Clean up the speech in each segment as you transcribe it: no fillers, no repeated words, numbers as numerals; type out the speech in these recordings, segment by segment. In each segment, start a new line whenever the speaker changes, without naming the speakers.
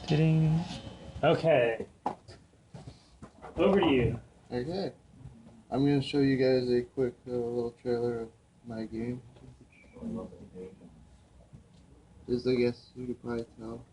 Ding. Okay, over to you.
Okay, I'm gonna show you guys a quick little trailer of my game. As I guess you could probably tell.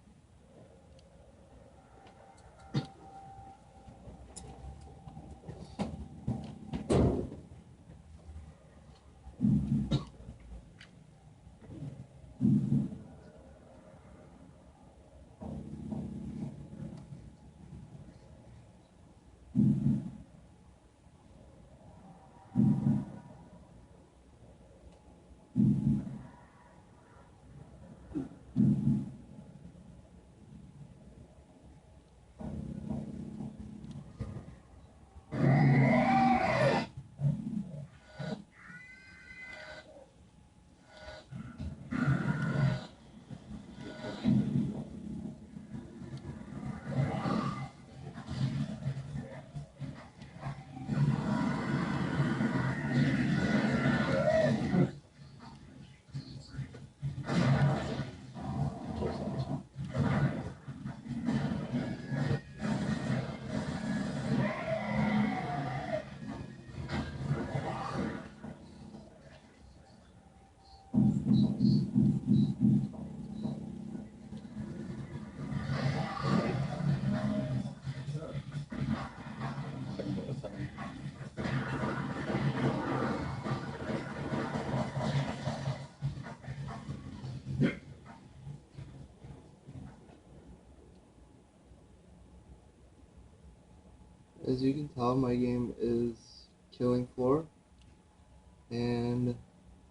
As you can tell, my game is Killing Floor, and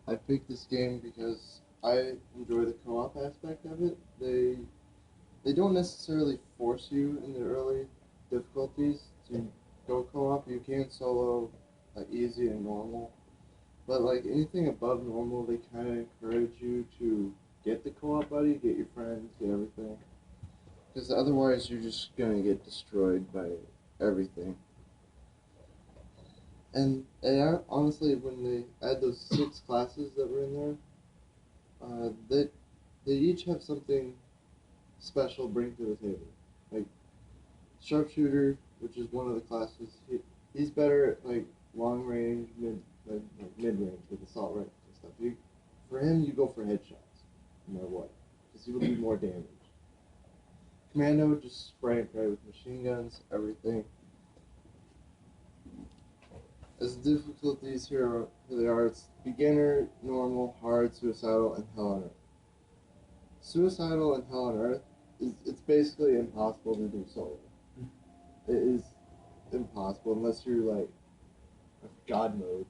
I picked this game because I enjoy the co-op aspect of it. They don't necessarily force you in the early difficulties to go co-op. You can solo easy and normal, but like anything above normal, they kind of encourage you to get the co-op buddy, get your friends, get everything. Because otherwise, you're just gonna get destroyed by everything. And honestly, when they add those 6 classes that were in there, they each have something special to bring to the table. Like sharpshooter, which is one of the classes, he's better at like long range, mid range with assault rifles and stuff. For him, you go for headshots, no matter what, because he will do more damage. Commando, just spray and pray with machine guns, everything. As the difficulties here they are, it's beginner, normal, hard, suicidal, and hell on earth. Suicidal and hell on earth it's basically impossible to do solo. It is impossible unless you're like God mode.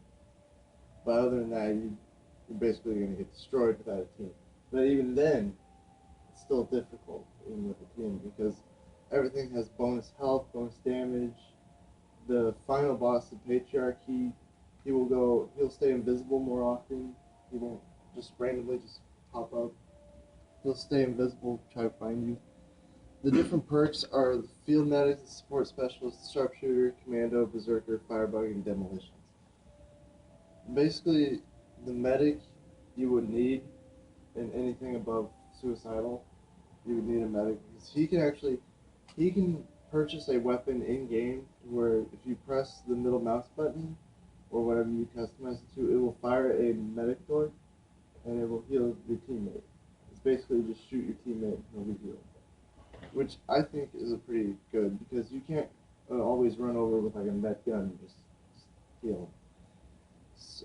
But other than that, you're basically gonna get destroyed without a team. But even then, it's still difficult even with a team because everything has bonus health, bonus damage. The final boss, the Patriarch, he'll stay invisible more often. He won't just randomly just pop up. He'll stay invisible, try to find you. The different perks are the Field Medic, the Support Specialist, Sharpshooter, Commando, Berserker, Firebug, and Demolitions. Basically, the Medic you would need in anything above Suicidal, you would need a Medic because he can purchase a weapon in-game where if you press the middle mouse button or whatever you customize it to, it will fire a Medic door and it will heal your teammate. It's basically just shoot your teammate and he'll be healed. Which I think is a pretty good because you can't always run over with like a med gun and just heal.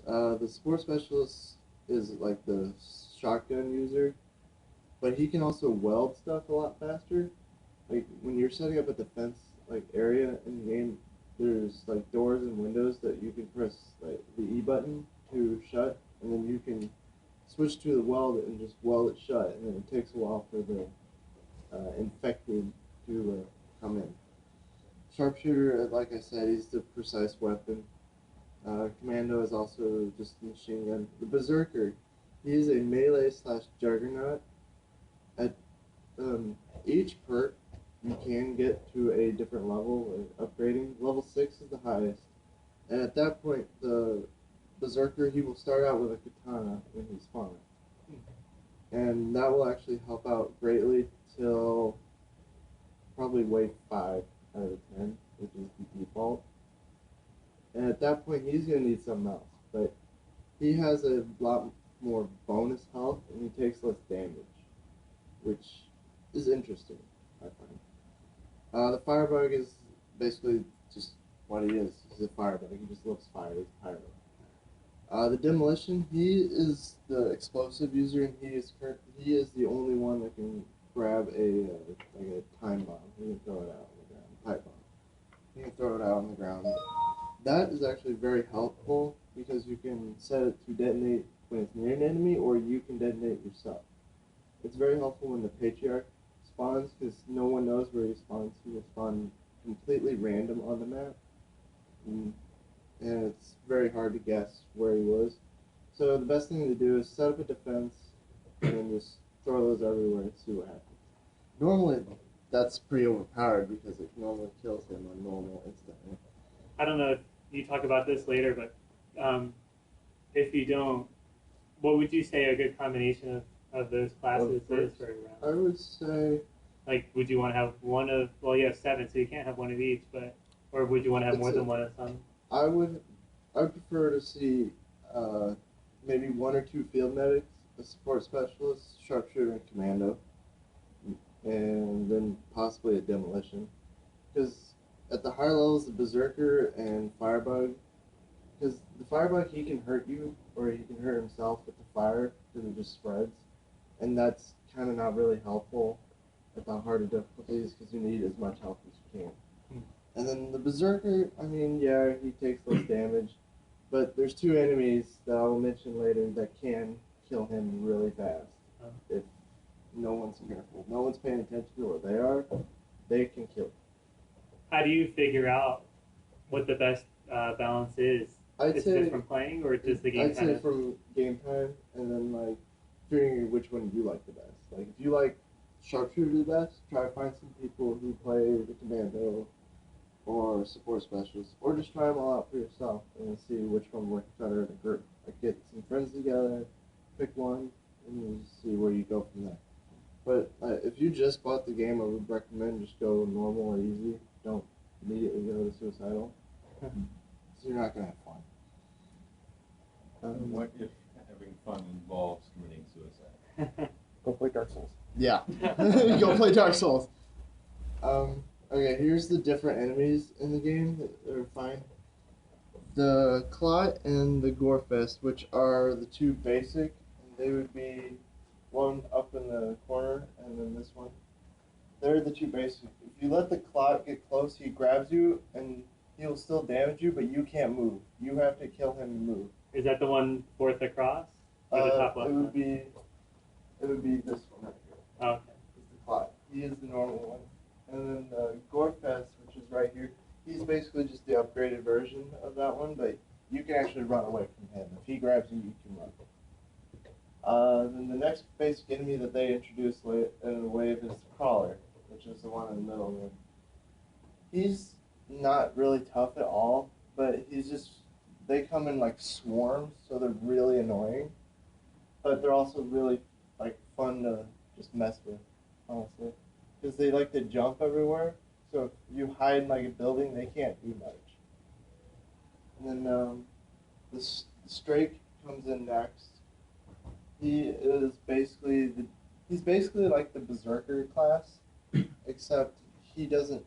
The Support Specialist is like the shotgun user, but he can also weld stuff a lot faster. Like when you're setting up a defense like area in the game, there's like doors and windows that you can press like the E button to shut, and then you can switch to the weld and just weld it shut, and then it takes a while for the infected to come in. Sharpshooter, like I said, he's the precise weapon. Commando is also just a machine gun. The Berserker, he is a melee slash juggernaut. At each perk, you can get to a different level, upgrading. Level 6 is the highest. And at that point, the Berserker, he will start out with a katana when he spawns. And that will actually help out greatly till wave 5 out of 10, which is the default. And at that point, he's going to need something else. But he has a lot more bonus health, and he takes less damage, which is interesting, I find. The Firebug is basically just what he is. He's a Firebug. He just loves fire. He's a pyro. The Demolition, he is the explosive user, and he is the only one that can grab a time bomb. He can throw it out on the ground. Pipe bomb. He can throw it out on the ground. That is actually very helpful because you can set it to detonate when it's near an enemy, or you can detonate yourself. It's very helpful when the Patriarch spawns because no one knows where he spawns. He will spawn completely random on the map, and it's very hard to guess where he was. So the best thing to do is set up a defense and then just throw those everywhere and see what happens. Normally, that's pretty overpowered because it normally kills him on normal instantly.
I don't know if you talk about this later, but if you don't, what would you say a good combination of those classes is for a round?
I would say,
like, would you want to have one of, well, you have 7, so you can't have one of each, but, or would you want to have more than one of some?
I would prefer to see maybe 1 or 2 field medics, a support specialist, sharpshooter, and commando, and then possibly a demolition. Because at the higher levels, the Berserker and Firebug, because the Firebug, he can hurt you, or he can hurt himself with the fire, because it just spreads, and that's kind of not really helpful at the harder difficulties, because you need as much health as you can. And then the Berserker, I mean, yeah, he takes less damage, but there's 2 enemies that I will mention later that can kill him really fast if no one's careful. No one's paying attention to where they are, they can kill him.
How do you figure out what the best balance is?
I'd
Is
say
it from playing or just the game
I'd say from game time, and then like figuring which one you like the best. Like if you like sharpshooter the best, try to find some people who play the commando or support specialist, or just try them all out for yourself and see which one works better in a group. Like get some friends together, pick one, and you just see where you go from there. But if you just bought the game, I would recommend just go normal or easy. Don't immediately go to suicidal. So you're not gonna have fun.
What if having fun involves committing suicide?
Go play Dark Souls.
Yeah. Go play Dark Souls. Okay, here's the different enemies in the game that are fine. The Clot and the Gorefest, which are the 2 basic, and they would be one up in the corner and then this one. They're the 2 basic. If you let the Clot get close, he grabs you and he'll still damage you, but you can't move. You have to kill him and move.
Is that the one 4th across? Or the top left?
It would be this one right here.
Oh, okay.
Is the Clot. He is the normal one. And then the Gorefest, which is right here, he's basically just the upgraded version of that one, but you can actually run away from him. If he grabs you, you can run. Then the next basic enemy that they introduced in the wave is the Crawler, which is the one in the middle there. He's not really tough at all, but they come in like swarms, so they're really annoying. But they're also really like fun to just mess with, honestly. Because they like to jump everywhere, so if you hide in like a building, they can't do much. And then the Strake comes in next. He's basically like the Berserker class, except he doesn't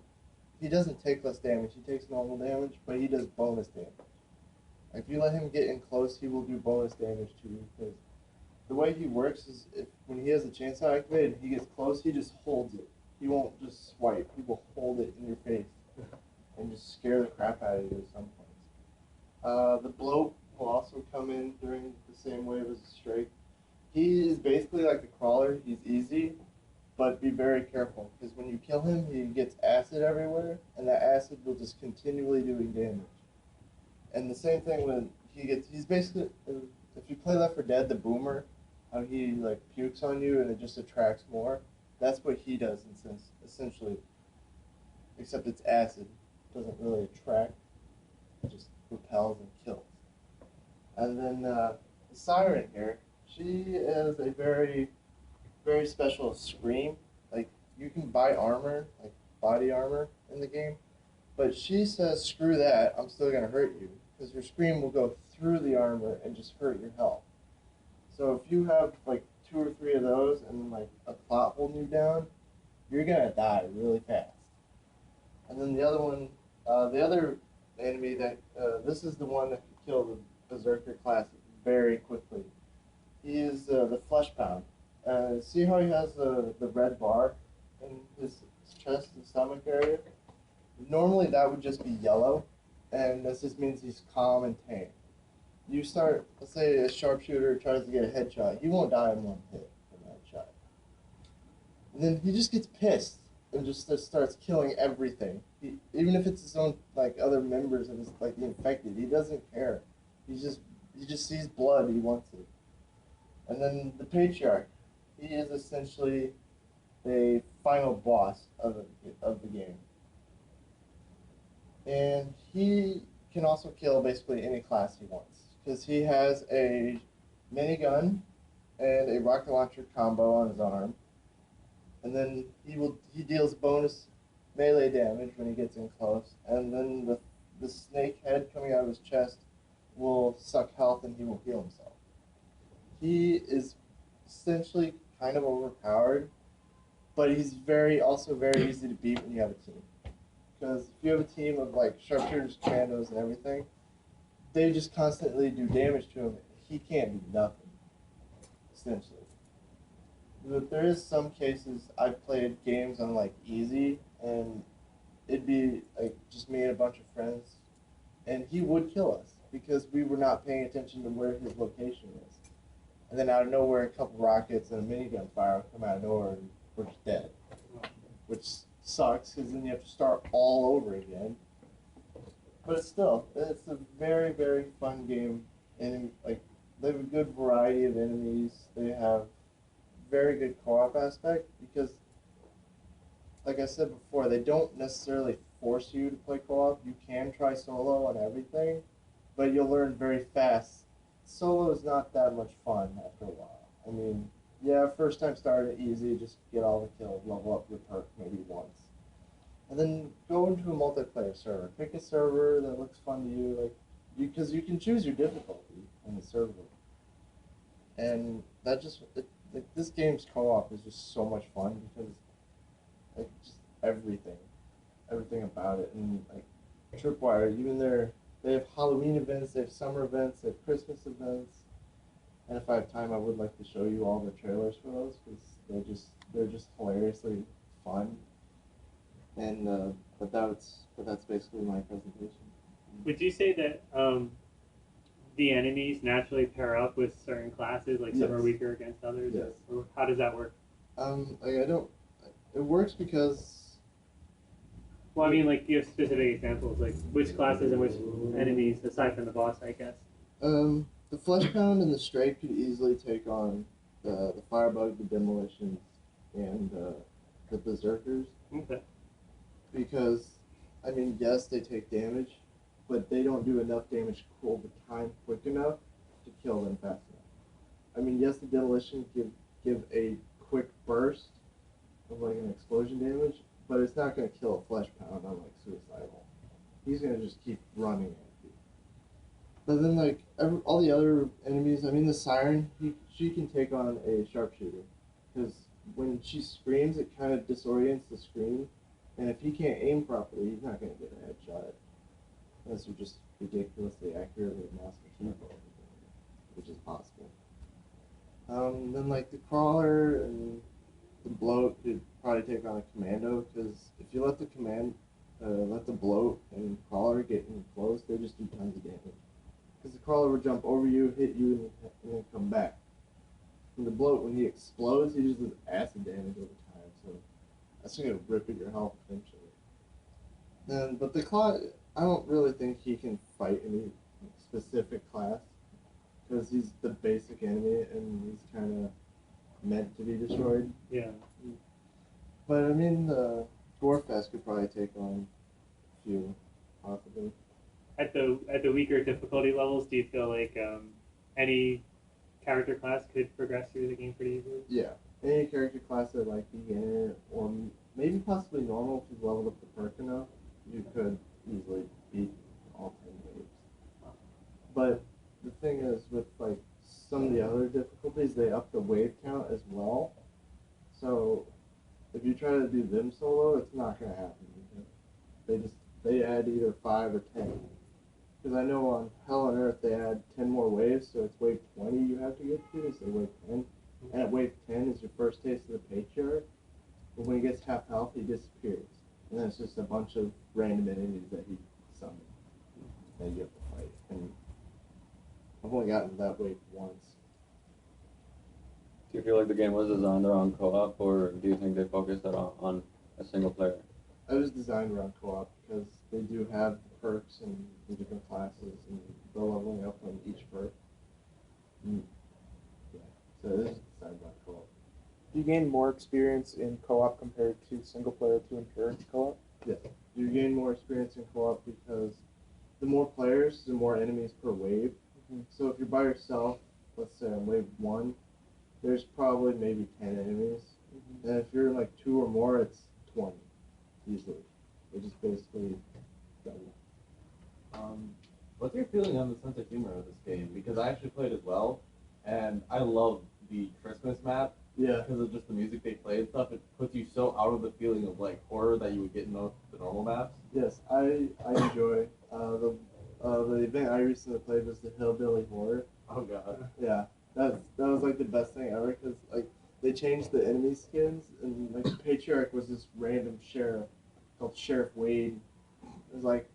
take less damage. He takes normal damage, but he does bonus damage. If you let him get in close, he will do bonus damage to you. Because the way he works is, when he has a chainsaw activated and he gets close, he just holds it. He won't just swipe. He will hold it in your face and just scare the crap out of you at some points. The Bloat will also come in during the same wave as the Strike. He is basically like the Crawler. He's easy, but be very careful, because when you kill him, he gets acid everywhere, and that acid will just continually doing damage. And the same thing when he's basically, if you play Left 4 Dead, the Boomer, how he like pukes on you and it just attracts more, that's what he does essentially, except it's acid. It doesn't really attract, it just repels and kills. And then the Siren here, she is a very, very special Scream. Like, you can buy armor, like body armor in the game. But she says, screw that, I'm still going to hurt you. Because your scream will go through the armor and just hurt your health. So if you have like 2 or 3 of those and then like a clot holding you down, you're going to die really fast. And then the other one, the other enemy that, this is the one that can kill the Berserker class very quickly. He is the Flesh Pound. See how he has the red bar in his chest and stomach area? Normally that would just be yellow, and this just means he's calm and tame. You start, let's say a sharpshooter tries to get a headshot, he won't die in one hit from that shot. And then he just gets pissed and just starts killing everything. Even if it's his own, like, other members of his, like, the infected, he doesn't care. He just sees blood, he wants it. And then the Patriarch, he is essentially the final boss of the game. And he can also kill basically any class he wants, because he has a minigun and a rocket launcher combo on his arm. And then he deals bonus melee damage when he gets in close. And then the snake head coming out of his chest will suck health and he will heal himself. He is essentially kind of overpowered, but he's also very easy to beat when you have a team. Because if you have a team of like sharpshooters, commandos, and everything, they just constantly do damage to him. He can't do nothing, essentially. But there is some cases I've played games on like easy, and it'd be like just me and a bunch of friends, and he would kill us because we were not paying attention to where his location is. And then out of nowhere, a couple rockets and a minigun fire come out of nowhere, and we're just dead, which sucks because then you have to start all over again. But still, it's a very, very fun game, and like they have a good variety of enemies. They have very good co-op aspect because, like I said before, they don't necessarily force you to play co-op. You can try solo on everything, but you'll learn very fast. Solo is not that much fun after a while. I mean, yeah, first time started easy, just get all the kills, level up your perk maybe once. And then go into a multiplayer server. Pick a server that looks fun to you, like because you can choose your difficulty in the server. And that just like this game's co-op is just so much fun because like just everything about it, and like Tripwire, even they have Halloween events, they have summer events, they have Christmas events, and if I have time, I would like to show you all the trailers for those because they're just hilariously fun. And but that's basically my presentation.
Would you say that the enemies naturally pair up with certain classes, like some are
Yes.
weaker against others?
Yes.
Or how does that work?
Like I don't. It works because
Well, I mean, like, give specific examples, like which classes and which enemies, aside from the boss, I guess.
the Flesh Pound and the Strike could easily take on the Firebug, the Demolitions, and the Berserkers.
Okay.
Because, I mean, yes, they take damage, but they don't do enough damage over time quick enough to kill them fast enough. I mean, yes, the Demolitions give a quick burst of like an explosion damage, but it's not going to kill a Flesh Pound unlike Suicidal. He's going to just keep running at you. But then, like, all the other enemies, I mean, the Siren, she can take on a Sharpshooter. Because when she screams, it kind of disorients the screen. And if he can't aim properly, he's not going to get a headshot. Unless you're just ridiculously accurate with mouse and keyboard, which is possible. Then, like, the Crawler and the Bloat could probably take on a Commando, because if you let the Bloat and Crawler get in close, they just do tons of damage. Because the Crawler would jump over you, hit you, and then come back. And the Bloat, when he explodes, he just does acid damage over time, so that's going to rip at your health eventually. But the Claw, I don't really think he can fight any specific class, because he's the basic enemy, and he's kind of meant to be destroyed.
Yeah.
But I mean, the Gorefest could probably take on a few, possibly.
At the weaker difficulty levels, do you feel like any character class could progress through the game pretty easily?
Yeah, any character class that like beginner or maybe possibly normal if you leveled up the perk enough, you could easily beat all 10 waves. But the thing is, with like some of the other difficulties, they up the wave count as well. So if you try to do them solo, it's not gonna happen. They add either 5 or 10. Because I know on Hell on Earth they add 10 more waves, so it's wave 20 you have to get to instead of wave 10. And at wave 10 is your first taste of the patriarch. But when he gets half health, he disappears. And then it's just a bunch of random enemies that he summons. And you have to fight. And I've only gotten to that wave once.
Do you feel like the game was designed around co-op, or do you think they focused it on a single player?
I was designed around co-op because they do have the perks and the different classes and the leveling up on each perk. Yeah, so it is designed around co-op.
Do you gain more experience in co-op compared to single player to endurance co-op?
Yes, you gain more experience in co-op because the more players, the more enemies per wave.
Mm-hmm.
So if you're by yourself, let's say on wave 1, there's probably maybe 10 enemies.
Mm-hmm.
And if you're in like 2 or more, it's 20 easily. It just basically double.
What's your feeling on the sense of humor of this game? Because I actually played as well, and I love the Christmas map.
Yeah.
Because of just the music they play and stuff, it puts you so out of the feeling of like horror that you would get in the normal maps.
Yes, I enjoy the event I recently played was the Hillbilly Horror.
Oh god.
Yeah, that was like the best thing ever because like they changed the enemy skins and like the patriarch was this random sheriff called Sheriff Wade. It was like,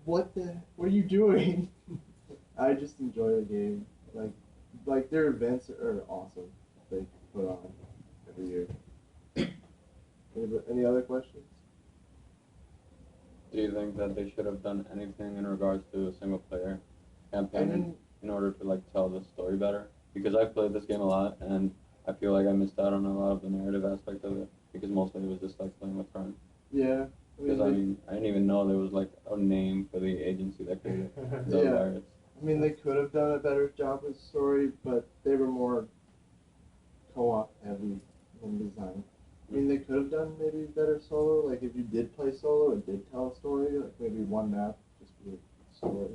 what are you doing? I just enjoy the game. Like their events are awesome. They put on every year. Any other questions?
Do you think that they should have done anything in regards to a single player campaign in order to like tell the story better? Because I've played this game a lot and I feel like I missed out on a lot of the narrative aspect of it because mostly it was just like playing with friends.
Yeah.
Because I didn't even know there was like a name for the agency that created the
Yeah.
virus.
I mean, they could have done a better job with the story, but they were more co-op heavy in design. I mean, they could have done maybe better solo. Like, if you did play solo, it did tell a story. Like, maybe one map, just be a story.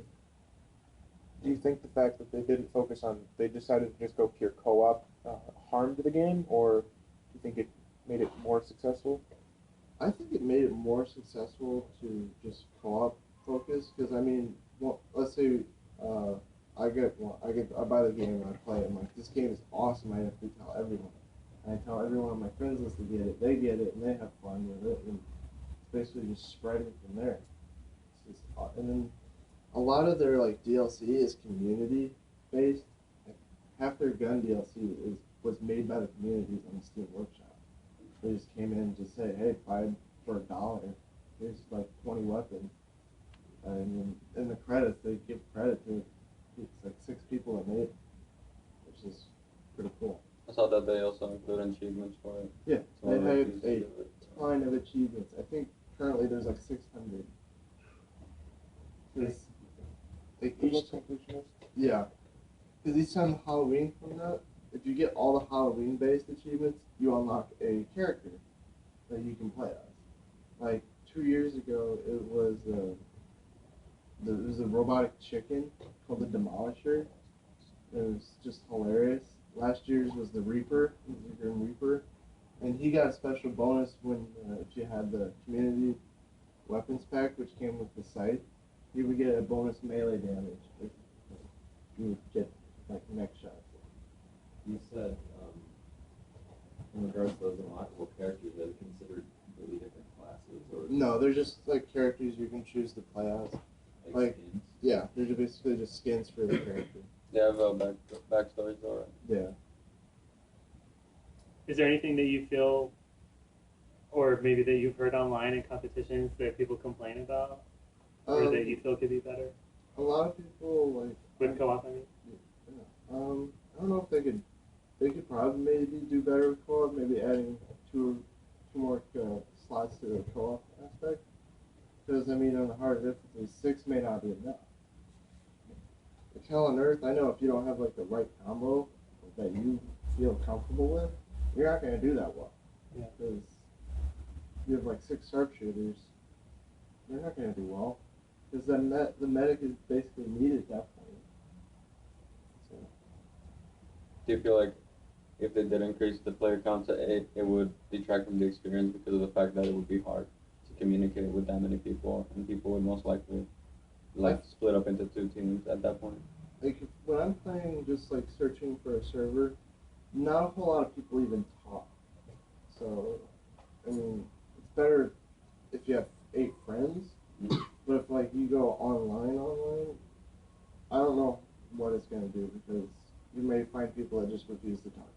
Do you think the fact that they didn't focus on, they decided to just go pure co-op, harmed the game, or do you think it made it more successful?
I think it made it more successful to just co-op focus. Because, I mean, well, let's say I buy the game and I play it. I'm like, this game is awesome. I have to tell everyone. And I tell everyone on my friends list to get it. They get it and they have fun with it. And it's basically just spreading from there. It's just, and then a lot of their like DLC is community based. Like, half their gun DLC was made by the communities on the Steam Workshop. They just came in and just say, hey, buy for $1. Here's like 20 weapons. And in the credits, they give credit to it's like 6 people that made it, which is pretty cool.
I saw that they also include achievements for it.
Yeah,
It's one
they
of
have
the
a
keys to it.
ton of achievements. I think currently there's like 600. Because like
The
each
most completionist?
yeah, because each time Halloween comes out, if you get all the Halloween-based achievements, you unlock a character that you can play as. Like 2 years ago, it was there was a robotic chicken called the Demolisher. It was just hilarious. Last year's was the Reaper, the Grim Reaper, and he got a special bonus when if you had the community weapons pack, which came with the scythe, you would get a bonus melee damage. If you would get like neck shots.
You said, in regards to those unlockable characters, are they considered completely different classes or
No, they're just like characters you can choose to play as. like-
skins?
Yeah, they're just basically just skins for the character.
They have backstories though, right?
Yeah.
Is there anything that you feel, or maybe that you've heard online in competitions that people complain about, or that you feel could be better
A lot of people like
with co-op? I mean,
I don't know if they could probably maybe do better with co-op, maybe adding two more slots to the co-op aspect. Because I mean, on the hard difficulty, 6 may not be enough. Like Hell on Earth, I know if you don't have like the right combo that you feel comfortable with, you're not gonna do that well.
Yeah.
Because you have like 6 sharpshooters, they're not gonna do well because then the medic is basically needed at that point. So
Do you feel like if they did increase the player count to 8, it would detract from the experience because of the fact that it would be hard to communicate with that many people, and people would most likely like split up into 2 teams at that point?
like when I'm playing, just like searching for a server, not a whole lot of people even talk. So I mean, it's better if you have 8 friends. But if like you go online, I don't know what it's gonna do because you may find people that just refuse to talk.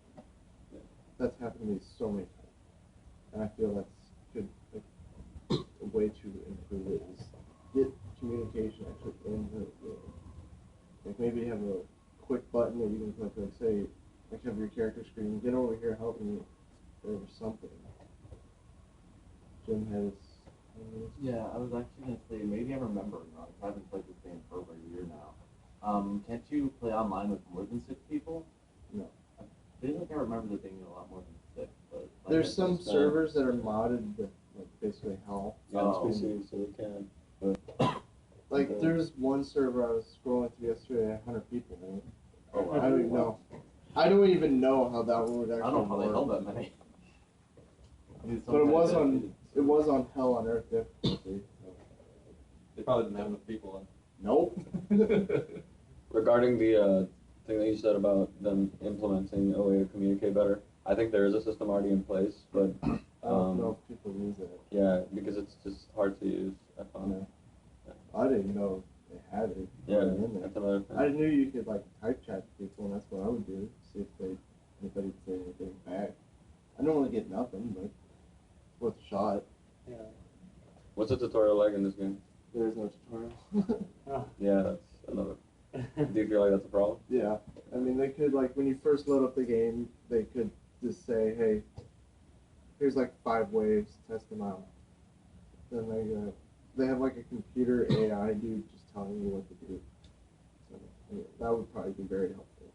Yeah.
That's happened to me so many times, and I feel that's good. Like, a way to improve it is get communication actually in the game. Like maybe have a quick button that you can click, like say, like have your character screen, get over here, help me, or something. Jim has.
Yeah, I was actually gonna say maybe I'm remembering wrong. I haven't played this game for over a year now. Can't you play online with more than 6 people?
No.
I feel like I remember there being a lot more than 6, but like,
There's some servers that are modded with like basically hell.
Yeah,
Oh.
it's PC, so we can.
Like
Okay.
there's one server I was scrolling through yesterday, 100 people, man.
Oh, wow.
I don't even know. I don't even know how that one would actually
I don't know how they
work.
held that many.
But it was on Hell on Earth difficulty.
They probably didn't have enough people.
Nope.
Regarding the thing that you said about them implementing a way to communicate better, I think there is a system already in place, but
I don't know if people use it.
yeah, because it's just hard to use. I found.
No. I didn't know they had it.
Yeah,
already in there.
that's another thing.
I knew you could like type chat to people, and that's what I would do. See if anybody would say anything back. I normally get nothing, but it's worth a shot.
Yeah.
What's the tutorial like in this game?
There is no tutorial.
Oh.
Yeah, that's another. Do you feel like that's a problem?
Yeah, I mean they could like when you first load up the game, they could just say, "Hey, here's like 5 ways, test them out." Then they have like a computer AI dude just telling you what to do. So I mean, that would probably be very helpful.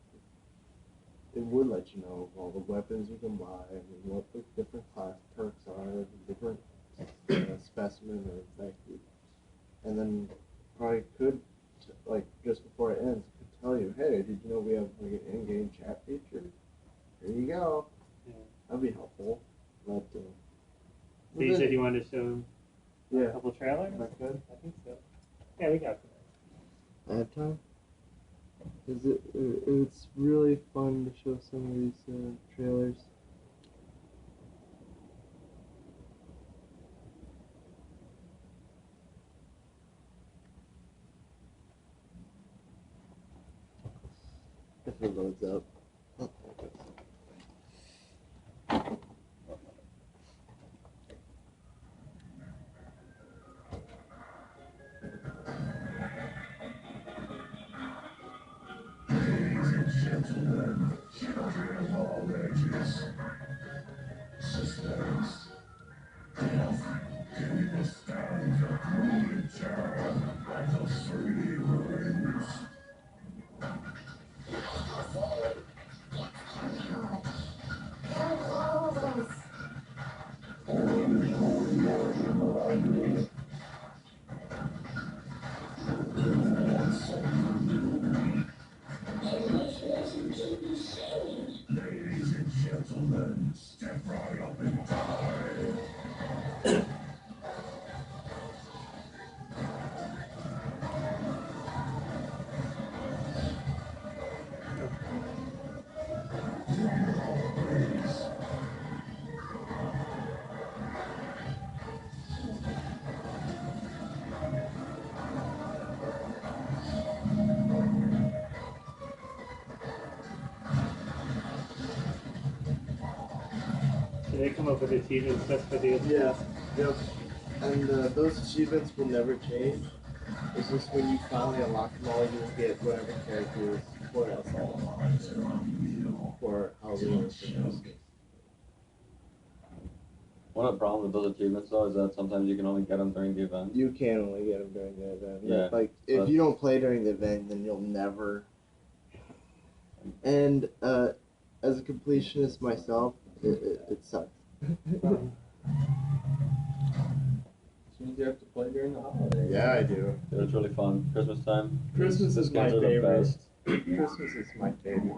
It would let you know all the weapons you can buy and what the different class perks are, different specimen or infected, and then probably could like just before it ends could tell you, hey, did you know we have like an in-game chat feature? Here you go.
Yeah.
That'd be helpful. But
So you said you wanted to show a
yeah,
couple trailers?
Am I good?
I think so. Yeah, we got some.
I have time. It's really fun to show some of these trailers. If it loads up. Oh, there it goes.
So they come up with achievements just for the
Yeah, yep. And those achievements will never change. It's just when you finally unlock them all, you'll get whatever characters for us all. For Halloween.
One of the problems with those achievements though is that sometimes you can only get them during the event.
You can only get them during the event.
Yeah.
Like,
So
if you don't play during the event, then you'll never. And as a completionist myself, it sucks.
games you have to play during the holidays.
Yeah, I do.
It was really fun. Christmas time.
Christmas
These
is my
games are the
favorite.
best.
Christmas is my favorite.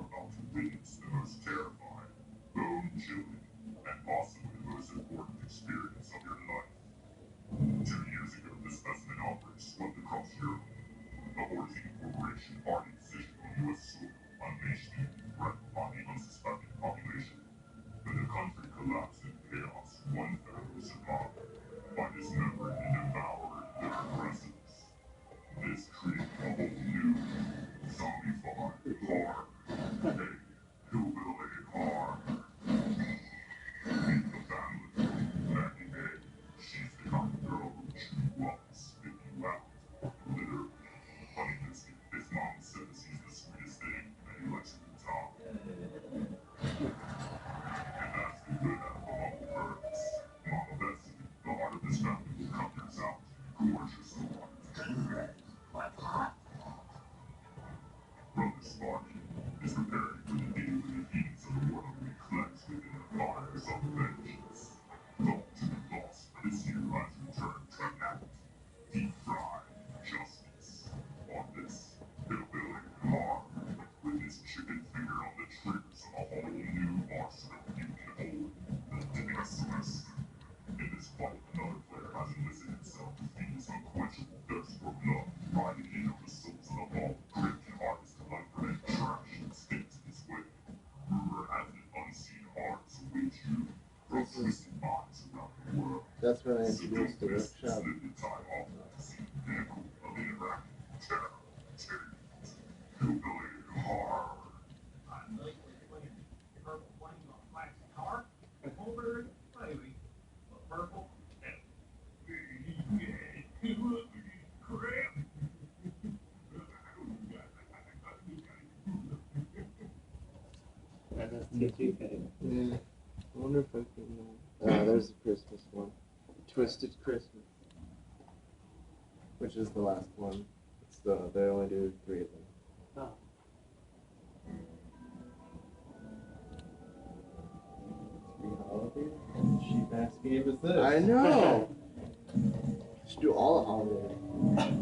That's when I introduced the workshop.
And that's TTK.
Yeah. I wonder if I can. There's the Christmas one. Twisted Christmas. Which is the last one. They only do 3 of them.
Oh.
Cheap ass game is this?
I know! Should do all the holidays.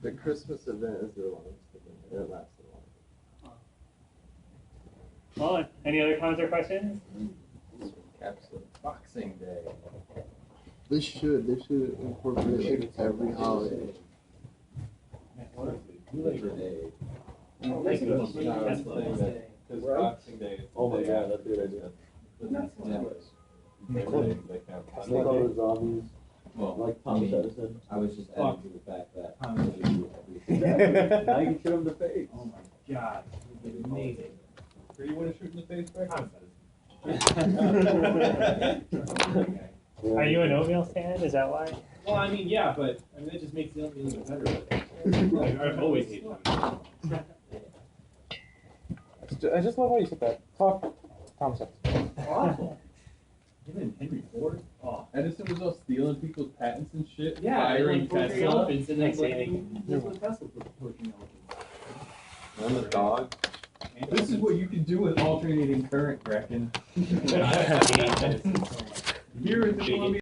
The Christmas event is the longest event. It lasts a long.
Well, any other comments or questions?
Caps of Boxing Day.
They should incorporate like every holiday.
Labor Day.
Oh,
That's
Labor
the
Day. That's
thing that, because
Right.
Boxing Day is
Oh my
the day
god, that's a good idea.
after
They
Labor Day, they kind of
They call it zombies,
Well,
like
I
Thomas
mean,
Edison.
I was just adding to the fact that.
Exactly. Now you can shoot him in the face.
Oh my god, it's amazing.
Who do you want to shoot in the face back?
Are you an oatmeal fan? Is that why?
Well, I mean, yeah, but I mean, that just makes the oatmeal even better. Like, I've always hated oatmeal.
I just love how you said that. Fuck Thomas Edison.
Awful. Even Henry Ford. Oh.
Edison was all stealing people's patents and shit.
Yeah,
firing
like torturing
Tesla.
elephants and then
Thanks, Amy.
blaming Nikola Tesla for torturing elephants.
I'm a dog.
This is what you can do with alternating current, Brecken. Here at the Columbia